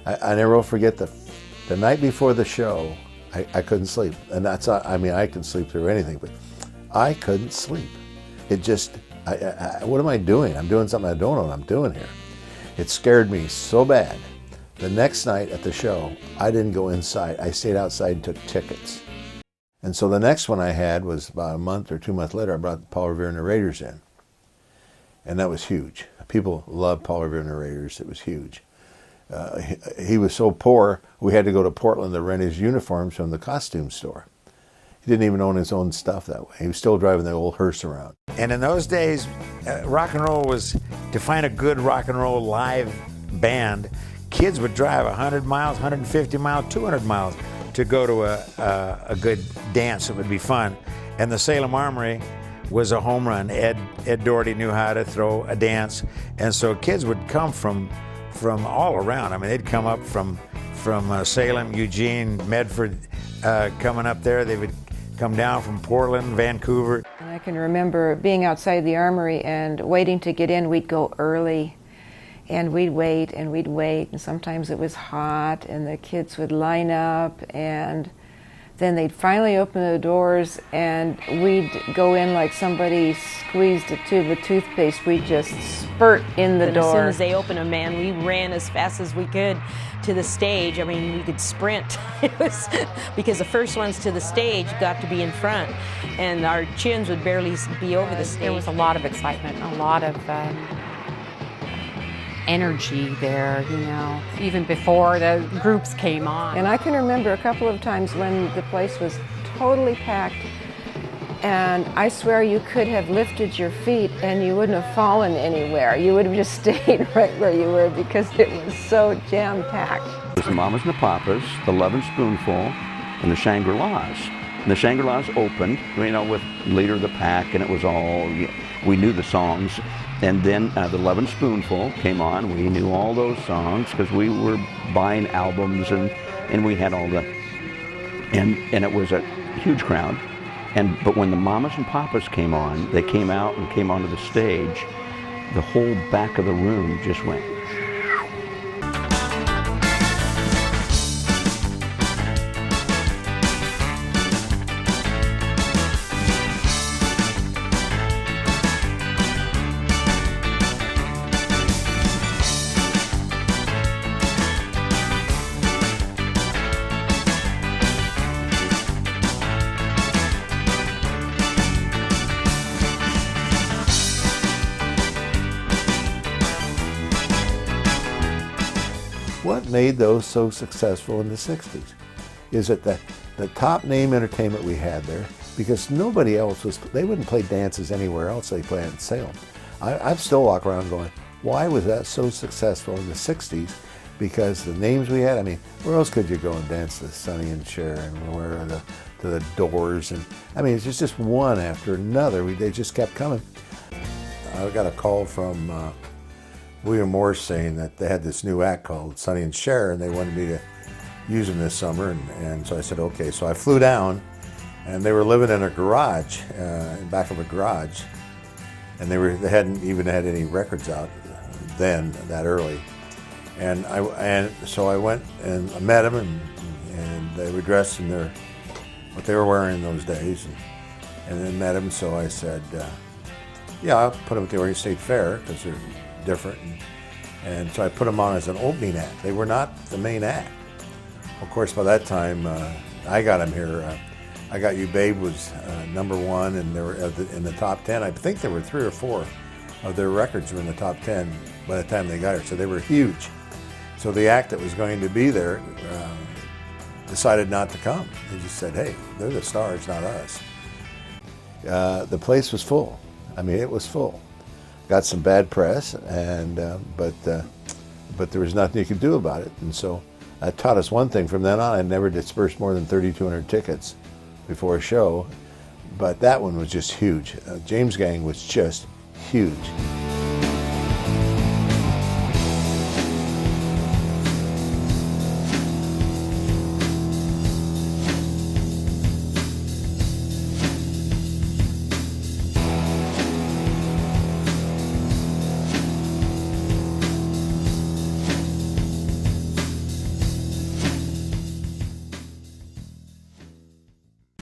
I never will forget the night before the show, I couldn't sleep. And that's, I mean, I can sleep through anything, but I couldn't sleep. It just, what am I doing? I'm doing something I don't know what I'm doing here. It scared me so bad. The next night at the show, I didn't go inside. I stayed outside and took tickets. And so the next one I had was about a month or 2 months later, I brought Paul Revere and the Raiders in. And that was huge. People loved Paul Revere and the Raiders. It was huge. He was so poor, we had to go to Portland to rent his uniforms from the costume store. He didn't even own his own stuff that way. He was still driving the old hearse around. And in those days, rock and roll was, to find a good rock and roll live band, kids would drive 100 miles, 150 miles, 200 miles to go to a good dance that would be fun. And the Salem Armory was a home run. Ed Doherty knew how to throw a dance. And so kids would come from all around. I mean, they'd come up from Salem, Eugene, Medford, coming up there. They would come down from Portland, Vancouver. And I can remember being outside the Armory and waiting to get in. We'd go early, and we'd wait, and sometimes it was hot, and the kids would line up, and then they'd finally open the doors, and we'd go in like somebody squeezed a tube of toothpaste. We'd just spurt in the door. As soon as they opened them, man, we ran as fast as we could to the stage. I mean, we could sprint. It was because the first ones to the stage got to be in front, and our chins would barely be over the stage. There was a lot of excitement, a lot of energy there, you know, even before the groups came on. And I can remember a couple of times when the place was totally packed, and I swear you could have lifted your feet and you wouldn't have fallen anywhere. You would have just stayed right where you were because it was so jam-packed. It was the Mamas and the Papas, the Lovin' Spoonful, and the Shangri-Las. And the Shangri-Las opened, you know, with Leader of the Pack, and it was all, we knew the songs. And then the Lovin' Spoonful came on. We knew all those songs because we were buying albums, and we had all the, and it was a huge crowd. But when the Mamas and Papas came on, they came out and came onto the stage, the whole back of the room just went. What made those so successful in the 60s is that the top name entertainment we had there, because nobody else was, they wouldn't play dances anywhere else, they played in Salem. I still walk around going, why was that so successful in the 60s? Because the names we had, I mean, where else could you go and dance to Sonny and Cher and where to the Doors? And I mean, it's just one after another. They just kept coming. I got a call from William Morris saying that they had this new act called Sonny and Cher, and they wanted me to use them this summer, and so I said okay. So I flew down, and they were living in a garage, in back of a garage, and they hadn't even had any records out then that early, and so I went and I met them, and they were dressed in what they were wearing in those days, and then met them. So I said, yeah, I'll put them at the Oregon State Fair because they're different, and so I put them on as an opening act. They were not the main act. Of course, by that time, I got them here. I Got You Babe was #1, and they were in the top 10. I think there were 3 or 4 of their records were in the top 10 by the time they got here, so they were huge. So the act that was going to be there decided not to come. They just said, hey, they're the stars, not us. The place was full. I mean, it was full. Got some bad press, and but there was nothing you could do about it. And so that taught us one thing. From then on, I never dispersed more than 3,200 tickets before a show. But that one was just huge. James Gang was just huge.